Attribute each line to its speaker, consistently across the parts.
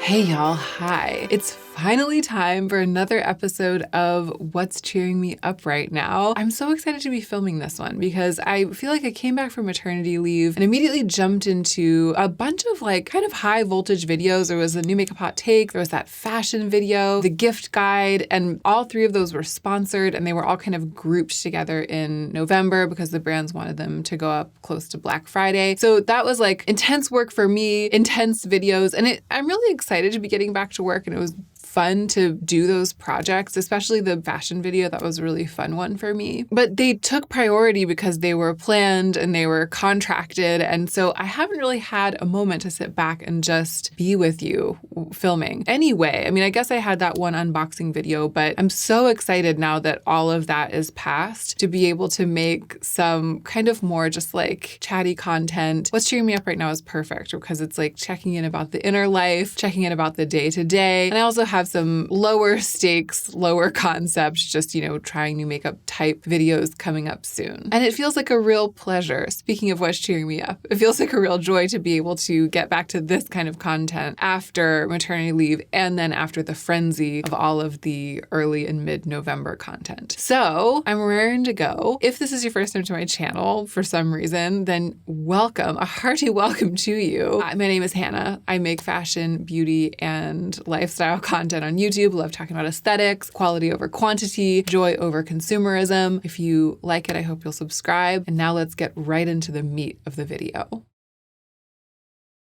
Speaker 1: Hey y'all, hi. It's finally time for another episode of What's Cheering Me Up Right Now. I'm so excited to be filming this one because I feel like I came back from maternity leave and immediately jumped into a bunch of kind of high voltage videos. There was a new makeup hot take, there was that fashion video, the gift guide, and all three of those were sponsored and they were all kind of grouped together in November because the brands wanted them to go up close to Black Friday. So that was intense work for me, intense videos, and I'm really excited to be getting back to work, and it was fun to do those projects, especially the fashion video. That was a really fun one for me. But they took priority because they were planned and they were contracted. And so I haven't really had a moment to sit back and just be with you filming. Anyway, I mean, I guess I had that one unboxing video, but I'm so excited now that all of that is past to be able to make some kind of more just chatty content. What's cheering me up right now is perfect because it's checking in about the inner life, checking in about the day to day. And I also have some lower stakes, lower concept, just, trying new makeup type videos coming up soon. And it feels like a real pleasure. Speaking of what's cheering me up, it feels like a real joy to be able to get back to this kind of content after maternity leave and then after the frenzy of all of the early and mid-November content. So I'm raring to go. If this is your first time to my channel for some reason, then welcome, a hearty welcome to you. My name is Hannah. I make fashion, beauty, and lifestyle content on YouTube. Love talking about aesthetics, quality over quantity, joy over consumerism. If you like it, I hope you'll subscribe. And now let's get right into the meat of the video.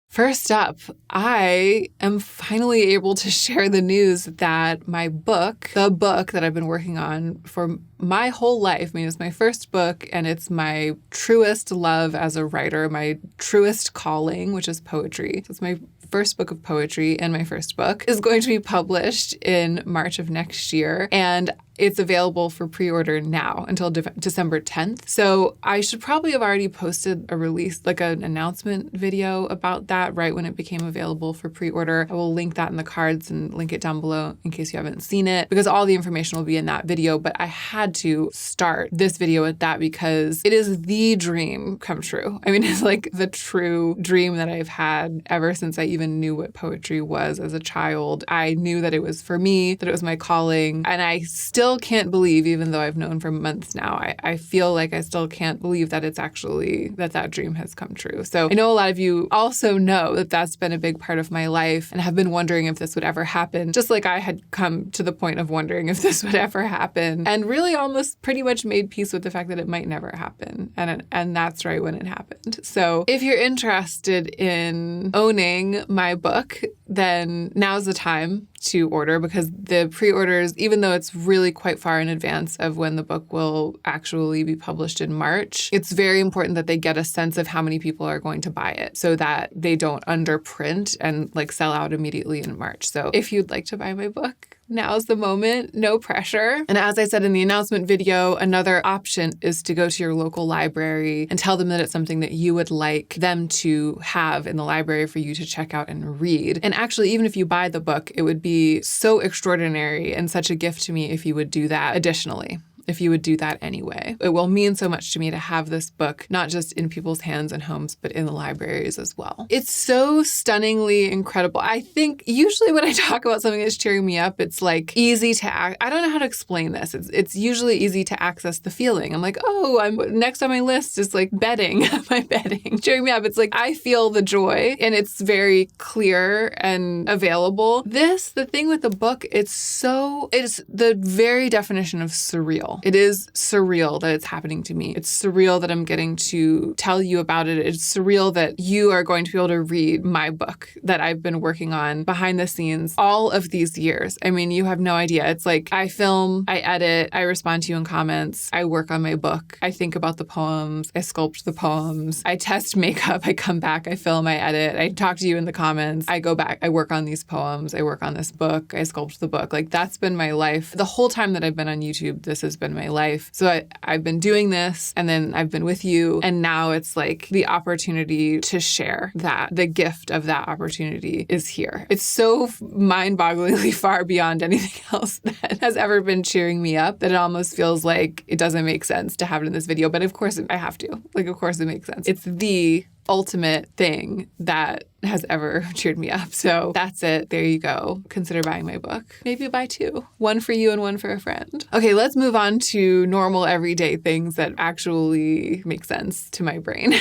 Speaker 1: First up, I am finally able to share the news that my book, the book that I've been working on for my whole life, I mean, it's my first book and it's my truest love as a writer, my truest calling, which is poetry. So it's my first book of poetry, and my first book is going to be published in March of next year. And it's available for pre-order now until December 10th. So I should probably have already posted a release, an announcement video about that right when it became available for pre-order. I will link that in the cards and link it down below in case you haven't seen it, because all the information will be in that video. But I had to start this video with that because it is the dream come true. I mean, it's the true dream that I've had ever since I even knew what poetry was as a child. I knew that it was for me, that it was my calling, and I still can't believe, even though I've known for months now, I feel like I still can't believe that it's actually, that dream has come true. So I know a lot of you also know that that's been a big part of my life and have been wondering if this would ever happen, just like I had come to the point of wondering if this would ever happen, and really almost pretty much made peace with the fact that it might never happen. And that's right when it happened. So if you're interested in owning my book, then now's the time to order, because the pre-orders, even though it's really quite far in advance of when the book will actually be published in March, it's very important that they get a sense of how many people are going to buy it so that they don't underprint and sell out immediately in March. So if you'd like to buy my book, now's the moment, no pressure. And as I said in the announcement video, another option is to go to your local library and tell them that it's something that you would like them to have in the library for you to check out and read. And actually, even if you buy the book, it would be so extraordinary and such a gift to me if you would do that additionally. If you would do that anyway. It will mean so much to me to have this book, not just in people's hands and homes, but in the libraries as well. It's so stunningly incredible. I think usually when I talk about something that's cheering me up, it's easy to I don't know how to explain this. It's usually easy to access the feeling. I'm I'm next on my list is bedding. My bedding. Cheering me up. It's I feel the joy and it's very clear and available. The thing with the book, it's the very definition of surreal. It is surreal that it's happening to me. It's surreal that I'm getting to tell you about it. It's surreal that you are going to be able to read my book that I've been working on behind the scenes all of these years. I mean, you have no idea. It's I film, I edit, I respond to you in comments, I work on my book, I think about the poems, I sculpt the poems, I test makeup, I come back, I film, I edit, I talk to you in the comments, I go back, I work on these poems, I work on this book, I sculpt the book. That's been my life. The whole time that I've been on YouTube, this has been my life. So I've been doing this, and then I've been with you, and now it's the opportunity to share that. The gift of that opportunity is here. It's so mind-bogglingly far beyond anything else that has ever been cheering me up that it almost feels like it doesn't make sense to have it in this video. But of course I have to. Of course it makes sense. It's the ultimate thing that has ever cheered me up. So that's it. There you go. Consider buying my book. Maybe buy two. One for you and one for a friend. Okay, let's move on to normal everyday things that actually make sense to my brain.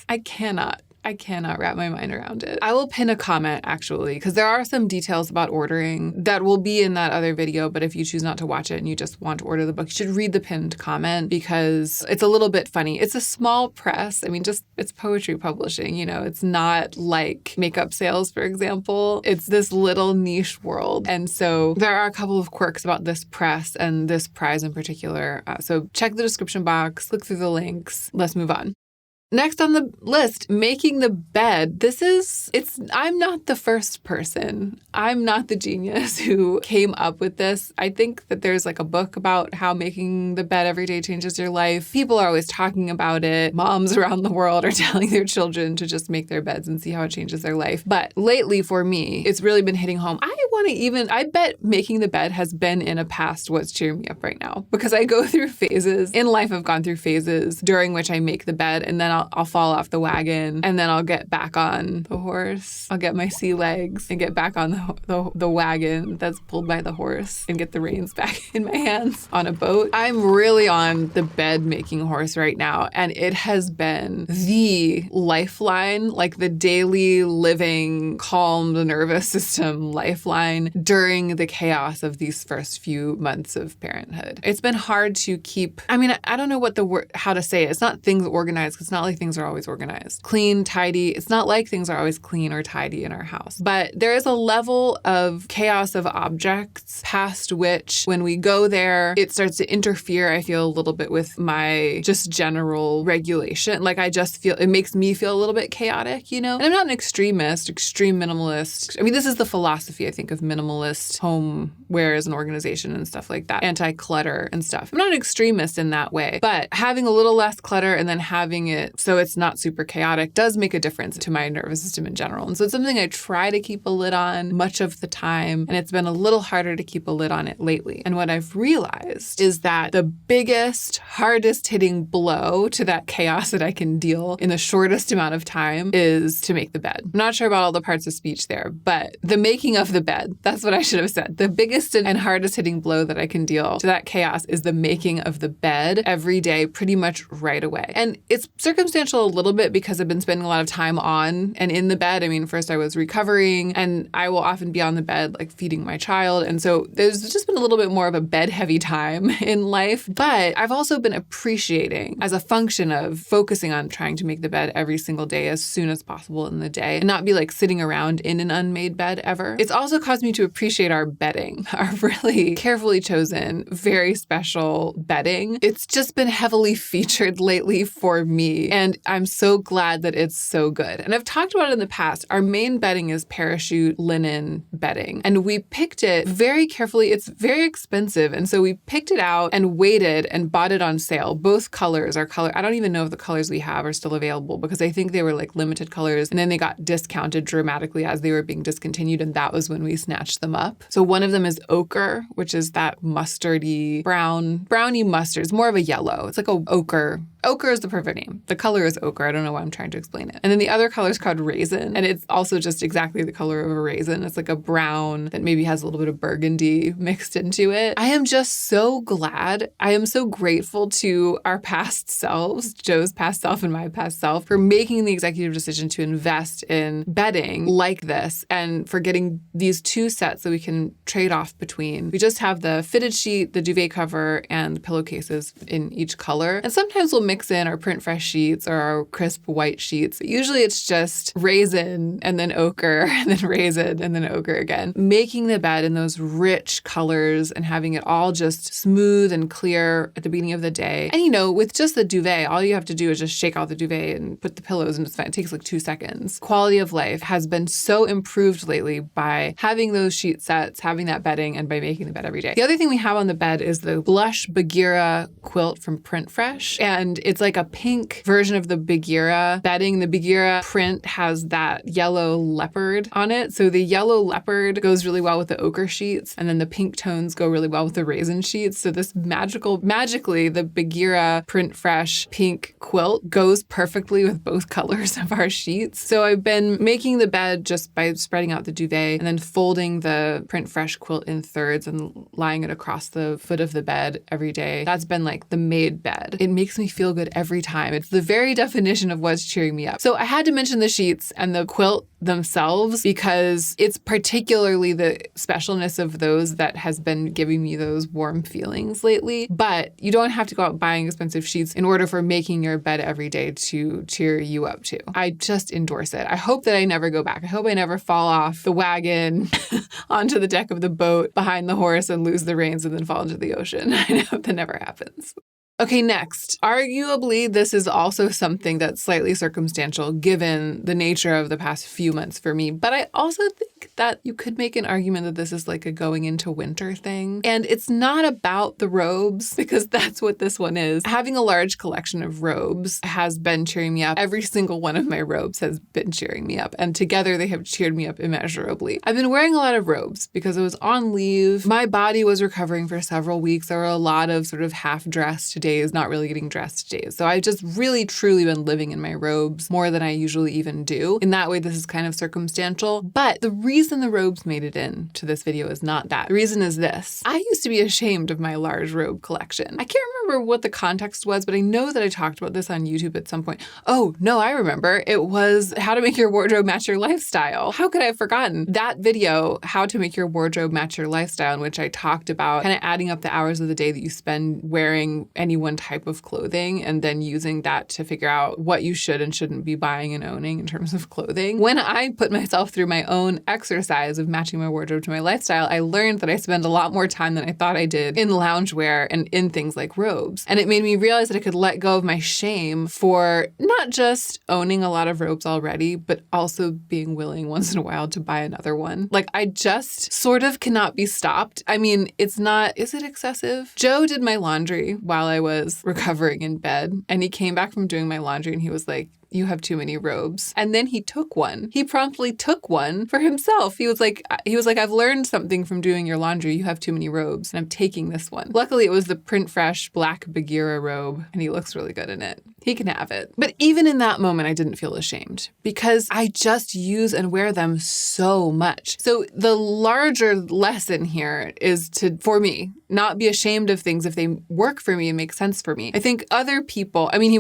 Speaker 1: I cannot wrap my mind around it. I will pin a comment actually, because there are some details about ordering that will be in that other video. But if you choose not to watch it and you just want to order the book, you should read the pinned comment because it's a little bit funny. It's a small press. I mean, it's poetry publishing, it's not like makeup sales, for example. It's this little niche world. And so there are a couple of quirks about this press and this prize in particular. So check the description box, click through the links. Let's move on. Next on the list, making the bed. I'm not the first person. I'm not the genius who came up with this. I think that there's like a book about how making the bed every day changes your life. People are always talking about it. Moms around the world are telling their children to just make their beds and see how it changes their life. But lately for me, it's really been hitting home. I bet making the bed has been in a past what's cheering me up right now because I go through phases. In life, I've gone through phases during which I make the bed and then I'll fall off the wagon and then I'll get back on the horse. I'll get my sea legs and get back on the wagon that's pulled by the horse and get the reins back in my hands on a boat. I'm really on the bed making horse right now, and it has been the lifeline, like the daily living, calm the nervous system lifeline during the chaos of these first few months of parenthood. It's been hard to keep, I don't know how to say it. It's not things organized because it's not like things are always organized. Clean, tidy. It's not like things are always clean or tidy in our house. But there is a level of chaos of objects past which when we go there, it starts to interfere, I feel, a little bit with my just general regulation. Like I just feel, it makes me feel a little bit chaotic, And I'm not an extreme minimalist. This is the philosophy, I think, of minimalist homeware as an organization and stuff like that. Anti-clutter and stuff. I'm not an extremist in that way, but having a little less clutter and then having it so it's not super chaotic does make a difference to my nervous system in general. And so it's something I try to keep a lid on much of the time, and it's been a little harder to keep a lid on it lately. And what I've realized is that the biggest, hardest hitting blow to that chaos that I can deal in the shortest amount of time is to make the bed. I'm not sure about all the parts of speech there, but the making of the bed, that's what I should have said. The biggest and hardest hitting blow that I can deal to that chaos is the making of the bed every day, pretty much right away. And it's circumstantial a little bit because I've been spending a lot of time on and in the bed. First I was recovering and I will often be on the bed like feeding my child. And so there's just been a little bit more of a bed heavy time in life. But I've also been appreciating as a function of focusing on trying to make the bed every single day as soon as possible in the day and not be like sitting around in an unmade bed ever. It's also caused me to appreciate our bedding, our really carefully chosen, very special bedding. It's just been heavily featured lately for me. And I'm so glad that it's so good. And I've talked about it in the past. Our main bedding is parachute linen bedding. And we picked it very carefully. It's very expensive. And so we picked it out and waited and bought it on sale. Both colors are I don't even know if the colors we have are still available because I think they were like limited colors. And then they got discounted dramatically as they were being discontinued. And that was when we snatched them up. So one of them is ochre, which is that mustardy browny mustard. It's more of a yellow. It's like a ochre. Ochre is the perfect name. The color is ochre. I don't know why I'm trying to explain it. And then the other color is called raisin. And it's also just exactly the color of a raisin. It's like a brown that maybe has a little bit of burgundy mixed into it. I am just so glad. I am so grateful to our past selves, Joe's past self and my past self, for making the executive decision to invest in bedding like this and for getting these two sets that we can trade off between. We just have the fitted sheet, the duvet cover, and pillowcases in each color. And sometimes we'll mix in our print fresh sheets or our crisp white sheets. Usually it's just raisin and then ochre and then raisin and then ochre again. Making the bed in those rich colors and having it all just smooth and clear at the beginning of the day. And with just the duvet, all you have to do is just shake out the duvet and put the pillows and it's fine. It takes like 2 seconds. Quality of life has been so improved lately by having those sheet sets, having that bedding, and by making the bed every day. The other thing we have on the bed is the Blush Bagheera quilt from Print Fresh. And it's like a pink version version of the Bagheera bedding. The Bagheera print has that yellow leopard on it. So the yellow leopard goes really well with the ochre sheets, and then the pink tones go really well with the raisin sheets. So this magically, the Bagheera Print Fresh pink quilt goes perfectly with both colors of our sheets. So I've been making the bed just by spreading out the duvet and then folding the Print Fresh quilt in thirds and lying it across the foot of the bed every day. That's been like the made bed. It makes me feel good every time. It's the very definition of what's cheering me up. So I had to mention the sheets and the quilt themselves because it's particularly the specialness of those that has been giving me those warm feelings lately. But you don't have to go out buying expensive sheets in order for making your bed every day to cheer you up too. I just endorse it. I hope that I never go back. I hope I never fall off the wagon onto the deck of the boat behind the horse and lose the reins and then fall into the ocean. I hope that never happens. Okay, next. Arguably, this is also something that's slightly circumstantial given the nature of the past few months for me. But I also think that you could make an argument that this is like a going into winter thing. And it's not about the robes, because that's what this one is. Having a large collection of robes has been cheering me up. Every single one of my robes has been cheering me up. And together they have cheered me up immeasurably. I've been wearing a lot of robes because I was on leave. My body was recovering for several weeks. There were a lot of sort of half-dressed days, not really getting dressed days. So I've just really, truly been living in my robes more than I usually even do. In that way, this is kind of circumstantial. But the reason the robes made it into this video is not that. The reason is this. I used to be ashamed of my large robe collection. I can't remember what the context was, but I know that I talked about this on YouTube at some point. Oh, no, I remember. It was how to make your wardrobe match your lifestyle. How could I have forgotten? That video, how to make your wardrobe match your lifestyle, in which I talked about kind of adding up the hours of the day that you spend wearing any one type of clothing and then using that to figure out what you should and shouldn't be buying and owning in terms of clothing. When I put myself through my own exercise of matching my wardrobe to my lifestyle, I learned that I spend a lot more time than I thought I did in loungewear and in things like robes. And it made me realize that I could let go of my shame for not just owning a lot of robes already, but also being willing once in a while to buy another one. Like, I just sort of cannot be stopped. I mean, it's not, is it excessive? Joe did my laundry while I was recovering in bed, and he came back from doing my laundry and he was like, "You have too many robes." And then he took one. He promptly took one for himself. He was like, "I've learned something from doing your laundry. You have too many robes, and I'm taking this one." Luckily, it was the Print Fresh black Bagheera robe, and he looks really good in it. He can have it. But even in that moment, I didn't feel ashamed because I just use and wear them so much. So the larger lesson here is to, for me, not be ashamed of things if they work for me and make sense for me. I think other people, I mean, he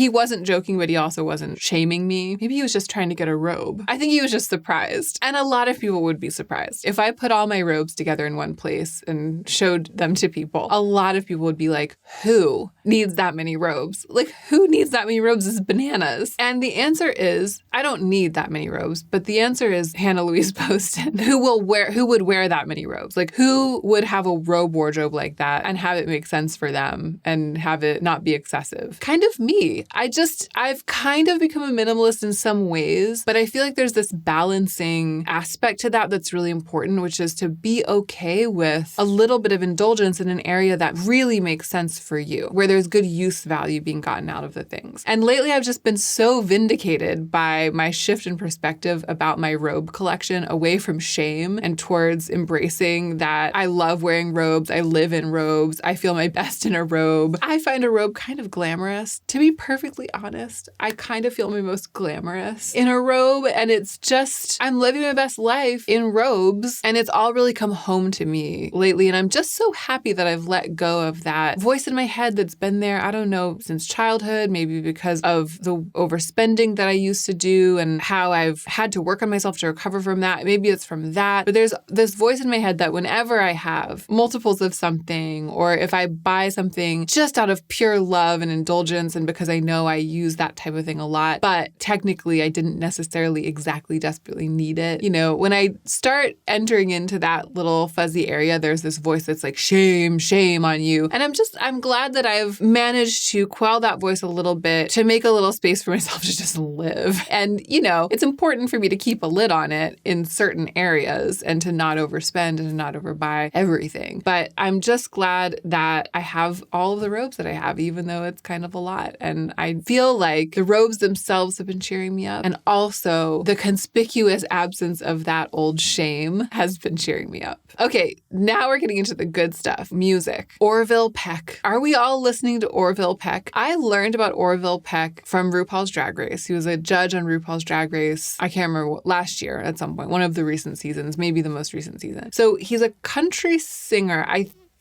Speaker 1: wasn't joking, but he also wasn't shaming me. Maybe he was just trying to get a robe. I think he was just surprised. And a lot of people would be surprised. If I put all my robes together in one place and showed them to people, a lot of people would be like, who needs that many robes? Like, who needs that many robes is bananas. And the answer is, I don't need that many robes, but the answer is Hannah Louise Poston. Who would wear that many robes? Like, who would have a robe wardrobe like that and have it make sense for them and have it not be excessive? Kind of me. I've kind of become a minimalist in some ways, but I feel like there's this balancing aspect to that that's really important, which is to be okay with a little bit of indulgence in an area that really makes sense for you, where there's good use value being gotten out of the things. And lately I've just been so vindicated by my shift in perspective about my robe collection away from shame and towards embracing that I love wearing robes. I live in robes. I feel my best in a robe. I find a robe kind of glamorous. To be perfectly honest, I kind of feel my most glamorous in a robe, and it's just, I'm living my best life in robes, and it's all really come home to me lately, and I'm just so happy that I've let go of that voice in my head that's been there, I don't know, since childhood, maybe because of the overspending that I used to do and how I've had to work on myself to recover from that. Maybe it's from that, but there's this voice in my head that whenever I have multiples of something, or if I buy something just out of pure love and indulgence and because I know I use that type of thing a lot, but technically I didn't necessarily exactly desperately need it. You know, when I start entering into that little fuzzy area, there's this voice that's like, shame on you. And I'm glad that I've of managed to quell that voice a little bit to make a little space for myself to just live. And, it's important for me to keep a lid on it in certain areas and to not overspend and to not overbuy everything. But I'm just glad that I have all of the robes that I have, even though it's kind of a lot. And I feel like the robes themselves have been cheering me up. And also the conspicuous absence of that old shame has been cheering me up. Okay, now we're getting into the good stuff. Music. Orville Peck. Are we all listening to Orville Peck? I learned about Orville Peck from RuPaul's Drag Race. He was a judge on RuPaul's Drag Race. I can't remember last year at some point, one of the recent seasons, maybe the most recent season. So he's a country singer.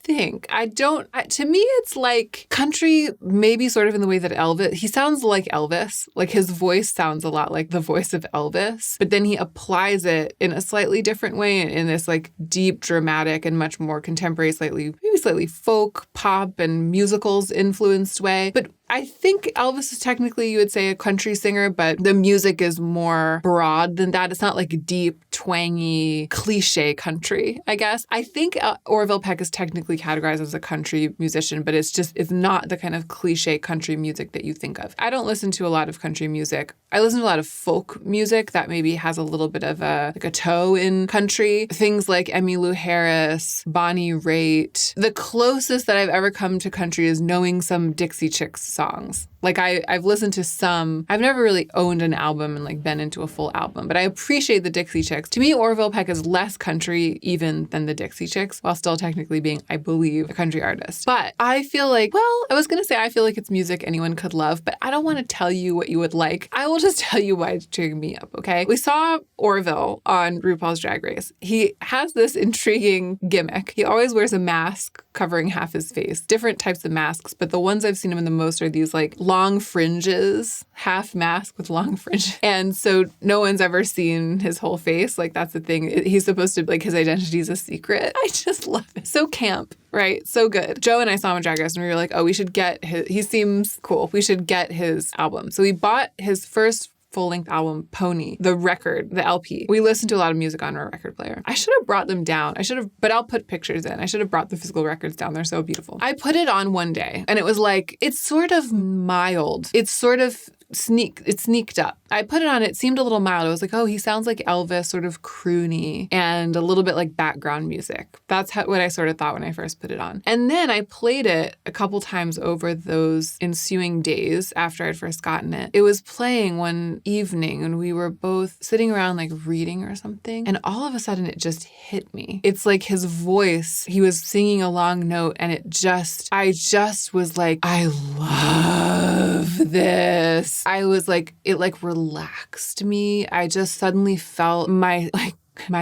Speaker 1: To me, it's like country, maybe sort of in the way that Elvis, he sounds like Elvis. Like his voice sounds a lot like the voice of Elvis, but then he applies it in a slightly different way in this like deep, dramatic and much more contemporary, maybe slightly folk, pop and musicals influenced way. But I think Elvis is technically, you would say, a country singer, but the music is more broad than that. It's not like deep, twangy, cliche country, I guess. I think Orville Peck is technically categorized as a country musician, but it's not the kind of cliche country music that you think of. I don't listen to a lot of country music. I listen to a lot of folk music that maybe has a little bit of a toe in country. Things like Emmylou Harris, Bonnie Raitt. The closest that I've ever come to country is knowing some Dixie Chicks songs. Like I've listened to some. I've never really owned an album and like been into a full album, but I appreciate the Dixie Chicks. To me, Orville Peck is less country even than the Dixie Chicks, while still technically being, I believe, a country artist. But I feel like, I feel like it's music anyone could love, but I don't want to tell you what you would like. I will just tell you why it's cheering me up, okay? We saw Orville on RuPaul's Drag Race. He has this intriguing gimmick. He always wears a mask covering half his face, different types of masks, but the ones I've seen him in the most are these like long fringes, half mask with long fringes. And so no one's ever seen his whole face. Like that's the thing. He's supposed to, like his identity is a secret. I just love it. So camp, right? So good. Joe and I saw him at Drag Race and we were like, oh, we should get he seems cool. We should get his album. So we bought his first full-length album, Pony, the record, the LP. We listened to a lot of music on our record player. I should have brought them down. But I'll put pictures in. I should have brought the physical records down. They're so beautiful. I put it on one day and it was like, it's sort of mild. It's sort of it sneaked up. I put it on, it seemed a little mild. I was like, oh, he sounds like Elvis, sort of croony and a little bit like background music. That's what I sort of thought when I first put it on. And then I played it a couple times over those ensuing days after I'd first gotten it. It was playing one evening and we were both sitting around like reading or something. And all of a sudden it just hit me. It's like his voice, he was singing a long note and I just was like, I love this. I was like, it like relaxed me. I just suddenly felt my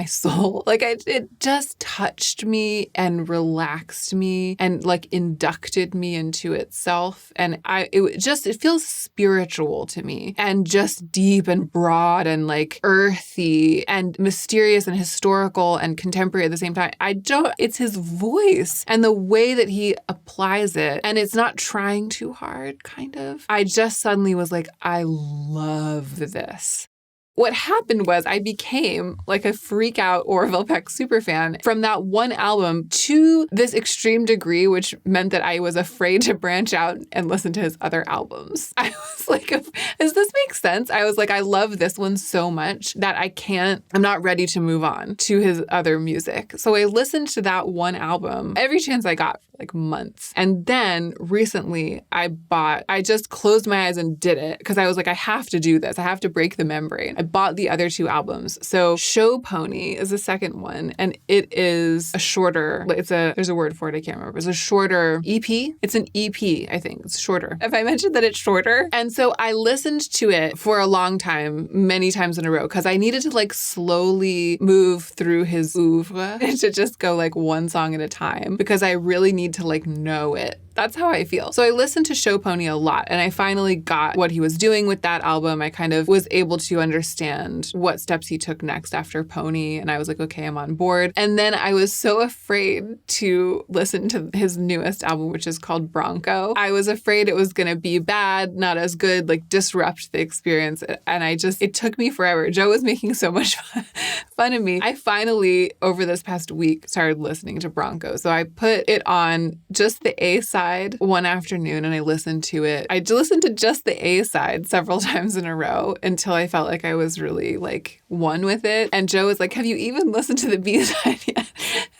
Speaker 1: soul. It just touched me and relaxed me and like inducted me into itself. And it feels spiritual to me and just deep and broad and like earthy and mysterious and historical and contemporary at the same time. It's his voice and the way that he applies it. And it's not trying too hard, kind of. I just suddenly was like, I love this. What happened was I became like a freak out Orville Peck superfan from that one album to this extreme degree, which meant that I was afraid to branch out and listen to his other albums. I was like, does this make sense? I was like, I love this one so much that I'm not ready to move on to his other music. So I listened to that one album every chance I got for like months. And then recently I just closed my eyes and did it because I was like, I have to do this. I have to break the membrane. I bought the other two albums. So Show Pony is the second one, and it is a shorter, there's a word for it, I can't remember. It's a shorter EP. It's an EP, I think. It's shorter. If I mentioned that it's shorter. And so I listened to it for a long time, many times in a row, because I needed to like slowly move through his oeuvre to just go like one song at a time, because I really need to like know it. That's how I feel. So I listened to Show Pony a lot, and I finally got what he was doing with that album. I kind of was able to understand what steps he took next after Pony, and I was like, okay, I'm on board. And then I was so afraid to listen to his newest album, which is called Bronco. I was afraid it was going to be bad, not as good, like disrupt the experience. And it took me forever. Joe was making so much fun of me. I finally, over this past week, started listening to Bronco. So I put it on just the A side B-side one afternoon and I listened to it. I listened to just the A-side several times in a row until I felt like I was really like one with it. And Joe was like, have you even listened to the B-side yet?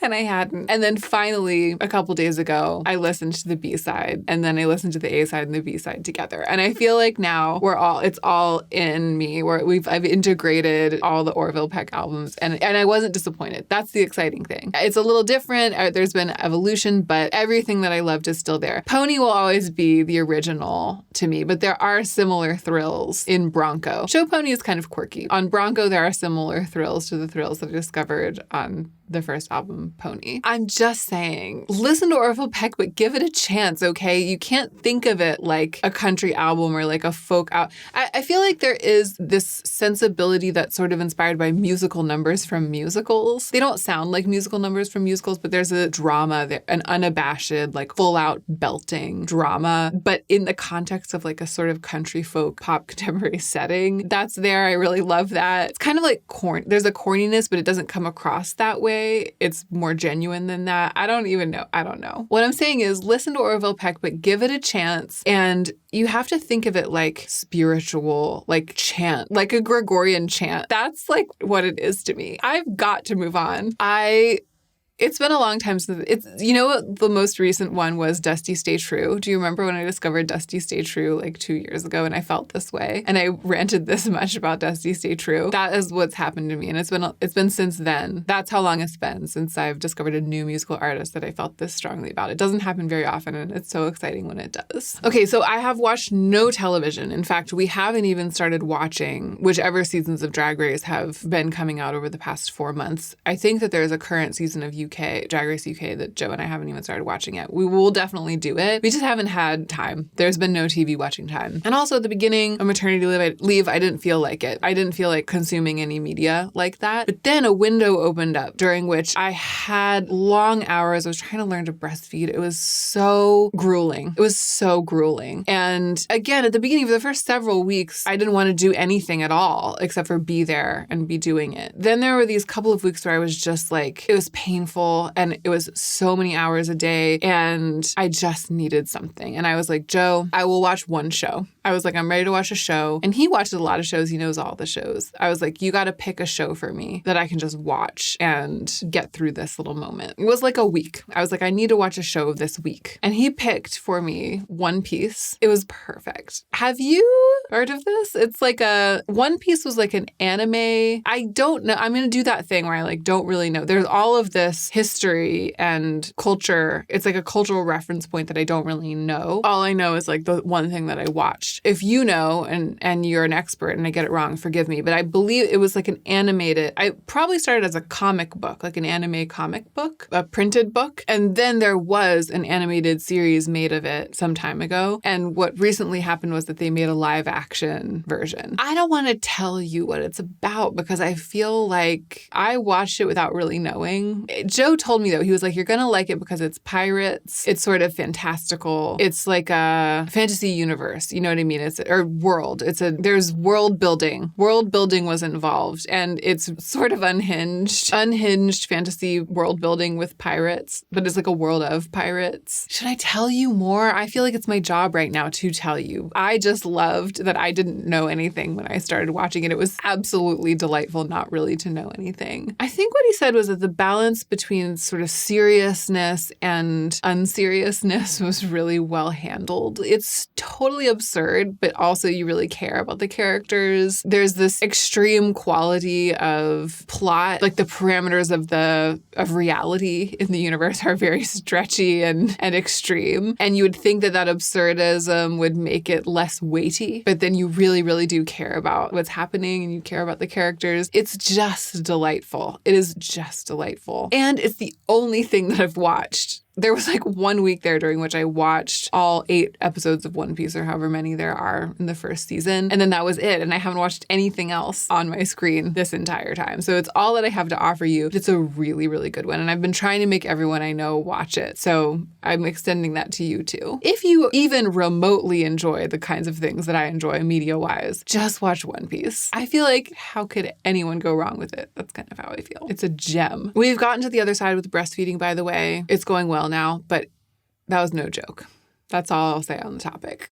Speaker 1: And I hadn't. And then finally, a couple days ago, I listened to the B-side and then I listened to the A-side and the B-side together. And I feel like now it's all in me where I've integrated all the Orville Peck albums and I wasn't disappointed. That's the exciting thing. It's a little different. There's been evolution, but everything that I loved is still there. Pony will always be the original to me, but there are similar thrills in Bronco. Show Pony is kind of quirky. On Bronco, there are similar thrills to the thrills that I discovered on the first album, Pony. I'm just saying, listen to Orville Peck, but give it a chance, okay? You can't think of it like a country album or like a folk album. I feel like there is this sensibility that's sort of inspired by musical numbers from musicals. They don't sound like musical numbers from musicals, but there's a drama there, an unabashed, like full-out belting drama, but in the context of like a sort of country folk pop contemporary setting. That's there. I really love that. It's kind of like there's a corniness, but it doesn't come across that way. It's more genuine than that. I don't even know. I don't know. What I'm saying is listen to Orville Peck, but give it a chance. And you have to think of it like spiritual, like chant, like a Gregorian chant. That's like what it is to me. I've got to move on. It's been a long time since the most recent one was Dusty Stay True. Do you remember when I discovered Dusty Stay True like 2 years ago and I felt this way and I ranted this much about Dusty Stay True? That is what's happened to me. And it's been since then. That's how long it's been since I've discovered a new musical artist that I felt this strongly about. It doesn't happen very often and it's so exciting when it does. Okay, so I have watched no television. In fact, we haven't even started watching whichever seasons of Drag Race have been coming out over the past 4 months. I think that there's a current season of Drag Race UK that Joe and I haven't even started watching yet. We will definitely do it. We just haven't had time. There's been no TV watching time. And also at the beginning of maternity leave, I didn't feel like it. I didn't feel like consuming any media like that. But then a window opened up during which I had long hours. I was trying to learn to breastfeed. It was so grueling. And again, at the beginning for the first several weeks, I didn't want to do anything at all except for be there and be doing it. Then there were these couple of weeks where I was just like, it was painful and it was so many hours a day and I just needed something. And I was like, Joe, I will watch one show. I was like, I'm ready to watch a show. And he watches a lot of shows. He knows all the shows. I was like, you got to pick a show for me that I can just watch and get through this little moment. It was like a week. I was like, I need to watch a show this week. And he picked for me One Piece. It was perfect. Have you heard of this? It's like One Piece was like an anime. I don't know. I'm going to do that thing where I like don't really know. There's all of this history and culture. It's like a cultural reference point that I don't really know. All I know is like the one thing that I watched. If you know and you're an expert and I get it wrong, forgive me, but I believe it was like an animated, I probably started as a comic book, like an anime comic book, a printed book. And then there was an animated series made of it some time ago. And what recently happened was that they made a live action version. I don't want to tell you what it's about because I feel like I watched it without really knowing. Joe told me though, he was like, you're going to like it because it's pirates. It's sort of fantastical. It's like a fantasy universe. You know what I mean? There's world building. World building was involved and it's sort of unhinged fantasy world building with pirates, but it's like a world of pirates. Should I tell you more? I feel like it's my job right now to tell you. I just loved that I didn't know anything when I started watching it. It was absolutely delightful not really to know anything. I think what he said was that the balance between sort of seriousness and unseriousness was really well handled. It's totally absurd, but also you really care about the characters. There's this extreme quality of plot, like the parameters of reality in the universe are very stretchy and extreme. And you would think that absurdism would make it less weighty, but then you really, really do care about what's happening and you care about the characters. It's just delightful. It is just delightful. And it's the only thing that I've watched. There was like 1 week there during which I watched all 8 episodes of One Piece or however many there are in the first season. And then that was it. And I haven't watched anything else on my screen this entire time. So it's all that I have to offer you. It's a really, really good one. And I've been trying to make everyone I know watch it. So I'm extending that to you too. If you even remotely enjoy the kinds of things that I enjoy media-wise, just watch One Piece. I feel like how could anyone go wrong with it? That's kind of how I feel. It's a gem. We've gotten to the other side with breastfeeding, by the way. It's going well now, but that was no joke. That's all I'll say on the topic.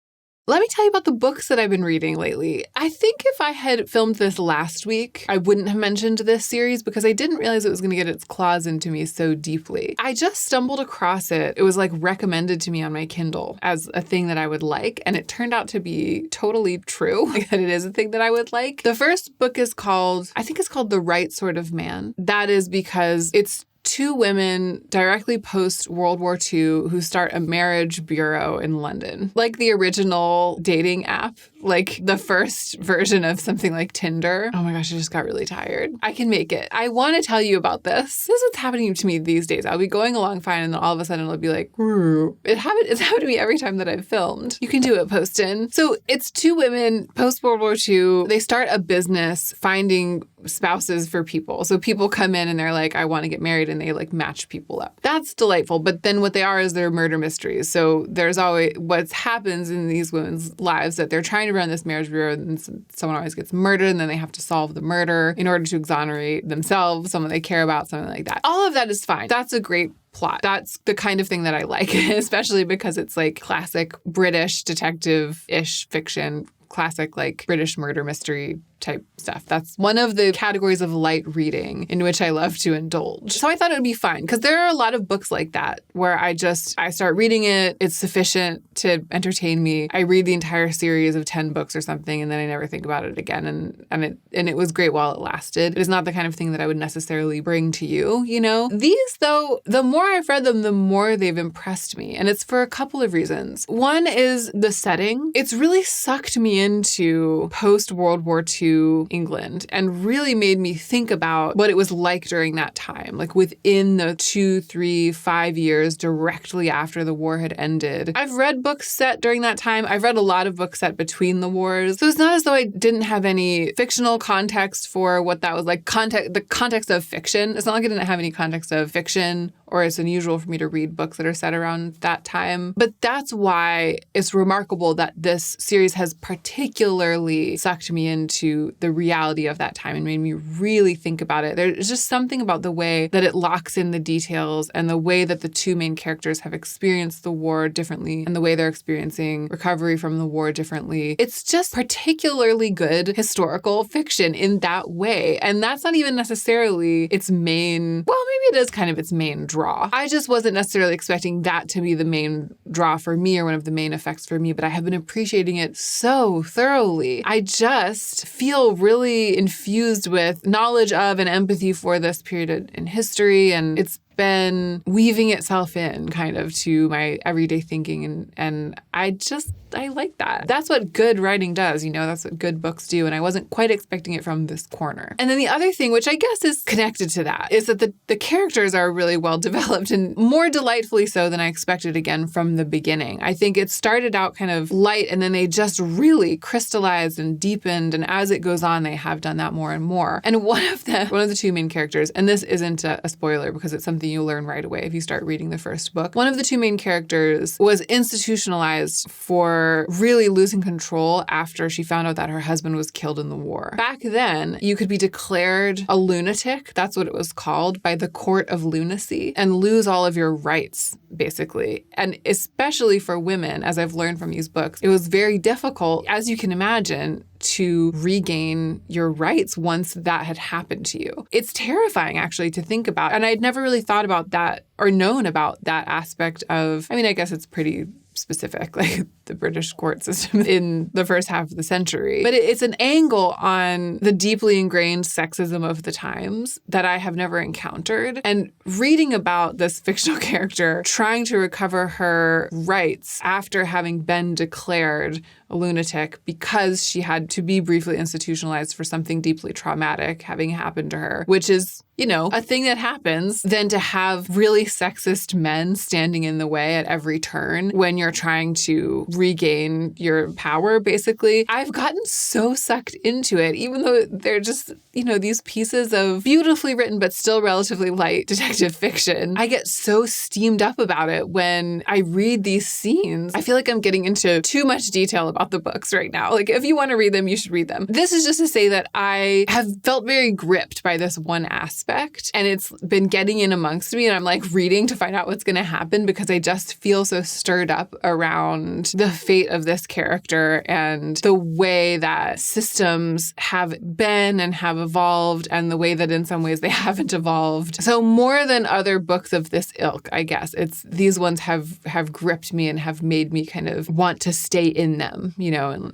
Speaker 1: Let me tell you about the books that I've been reading lately. I think if I had filmed this last week, I wouldn't have mentioned this series because I didn't realize it was going to get its claws into me so deeply. I just stumbled across it. It was like recommended to me on my Kindle as a thing that I would like, and it turned out to be totally true, that it is a thing that I would like. The first book is I think it's called The Right Sort of Man. That is because it's two women directly post World War II who start a marriage bureau in London. Like the original dating app, like the first version of something like Tinder. Oh my gosh, I just got really tired. I can make it. I want to tell you about this. This is what's happening to me these days. I'll be going along fine and then all of a sudden it'll be like, it's happened to me every time that I've filmed. You can do it, Poston. So it's two women post World War II. They start a business finding spouses for people. So people come in and they're like, I want to get married, and they like match people up. That's delightful. But then what they are is they're murder mysteries. So there's always what happens in these women's lives that they're trying to run this marriage bureau and someone always gets murdered and then they have to solve the murder in order to exonerate themselves, someone they care about, something like that. All of that is fine. That's a great plot. That's the kind of thing that I like, especially because it's like classic British detective-ish fiction, classic like British murder mystery type stuff. That's one of the categories of light reading in which I love to indulge. So I thought it would be fine because there are a lot of books like that where I start reading it. It's sufficient to entertain me. I read the entire series of 10 books or something and then I never think about it again. And it was great while it lasted. It is not the kind of thing that I would necessarily bring to you, you know? These though, the more I've read them, the more they've impressed me. And it's for a couple of reasons. One is the setting. It's really sucked me into post-World War II England and really made me think about what it was like during that time, like within the 2, 3, 5 years directly after the war had ended. I've read books set during that time. I've read a lot of books set between the wars. So it's not as though I didn't have any fictional context for what that was like, the context of fiction. It's not like I didn't have any context of fiction, or it's unusual for me to read books that are set around that time. But that's why it's remarkable that this series has particularly sucked me into the reality of that time and made me really think about it. There's just something about the way that it locks in the details and the way that the two main characters have experienced the war differently and the way they're experiencing recovery from the war differently. It's just particularly good historical fiction in that way. And that's not even necessarily its main, well, maybe it is kind of its main draw. I just wasn't necessarily expecting that to be the main draw for me or one of the main effects for me, but I have been appreciating it so thoroughly. I just feel really infused with knowledge of and empathy for this period in history, and it's been weaving itself in kind of to my everyday thinking, and I like that. That's what good writing does, you know, that's what good books do, and I wasn't quite expecting it from this corner. And then the other thing, which I guess is connected to that, is that the characters are really well developed and more delightfully so than I expected again from the beginning. I think it started out kind of light and then they just really crystallized and deepened, and as it goes on, they have done that more and more. And one of the two main characters, and this isn't a spoiler because it's something you learn right away if you start reading the first book. One of the two main characters was institutionalized for really losing control after she found out that her husband was killed in the war. Back then, you could be declared a lunatic, that's what it was called, by the court of lunacy, and lose all of your rights, basically. And especially for women, as I've learned from these books, it was very difficult, as you can imagine, to regain your rights once that had happened to you. It's terrifying, actually, to think about. And I'd never really thought about that or known about that aspect of, I mean, I guess it's pretty specific, like the British court system in the first half of the century. But it's an angle on the deeply ingrained sexism of the times that I have never encountered. And reading about this fictional character trying to recover her rights after having been declared a lunatic because she had to be briefly institutionalized for something deeply traumatic having happened to her, which is, you know, a thing that happens, then to have really sexist men standing in the way at every turn when you're trying to regain your power, basically. I've gotten so sucked into it, even though they're just, these pieces of beautifully written but still relatively light detective fiction. I get so steamed up about it when I read these scenes. I feel like I'm getting into too much detail about the books right now. Like, if you want to read them, you should read them. This is just to say that I have felt very gripped by this one aspect, and it's been getting in amongst me, and I'm like reading to find out what's going to happen because I just feel so stirred up around the fate of this character and the way that systems have been and have evolved, and the way that in some ways they haven't evolved. So more than other books of this ilk, I guess, it's these ones have gripped me and have made me kind of want to stay in them,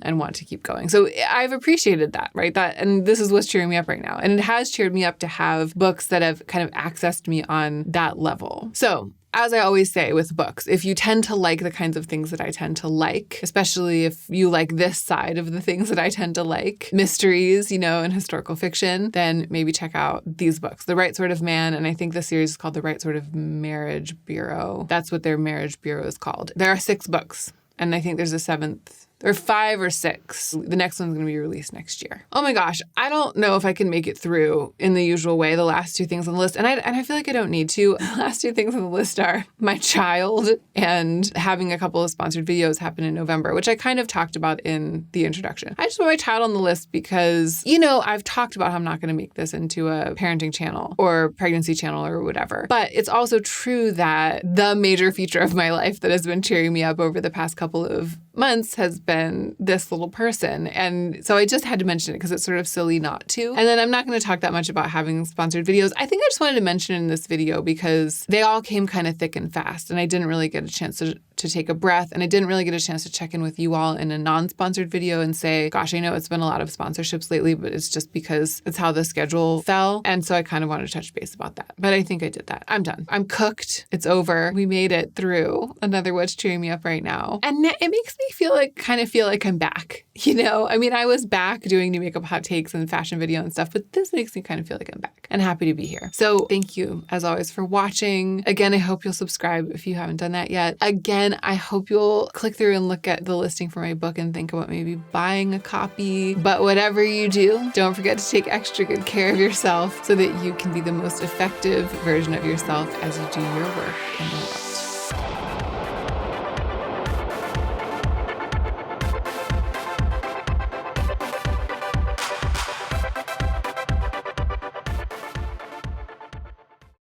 Speaker 1: and want to keep going. So I've appreciated that, right? And this is what's cheering me up right now. And it has cheered me up to have books that have kind of accessed me on that level. So as I always say with books, if you tend to like the kinds of things that I tend to like, especially if you like this side of the things that I tend to like, mysteries, and historical fiction, then maybe check out these books. The Right Sort of Man, and I think the series is called The Right Sort of Marriage Bureau. That's what their marriage bureau is called. There are 6 books, and I think there's a 7th. Or 5 or 6. The next one's going to be released next year. Oh my gosh, I don't know if I can make it through in the usual way, the last 2 things on the list. And I feel like I don't need to. The last 2 things on the list are my child and having a couple of sponsored videos happen in November, which I kind of talked about in the introduction. I just put my child on the list because, I've talked about how I'm not going to make this into a parenting channel or pregnancy channel or whatever. But it's also true that the major feature of my life that has been cheering me up over the past couple of months has been this little person. And so I just had to mention it because it's sort of silly not to. And then I'm not going to talk that much about having sponsored videos. I think I just wanted to mention in this video because they all came kind of thick and fast, and I didn't really get a chance to take a breath, and I didn't really get a chance to check in with you all in a non-sponsored video and say, gosh, I know it's been a lot of sponsorships lately, but it's just because it's how the schedule fell. And so I kind of wanted to touch base about that. But I think I did that. I'm done. I'm cooked. It's over. We made it through another What's Cheering Me Up right now. And it makes me feel like I'm back. I was back doing new makeup hot takes and fashion video and stuff, but this makes me kind of feel like I'm back and happy to be here. So thank you, as always, for watching. Again, I hope you'll subscribe if you haven't done that yet. Again, I hope you'll click through and look at the listing for my book and think about maybe buying a copy. But whatever you do, don't forget to take extra good care of yourself so that you can be the most effective version of yourself as you do your work in the world.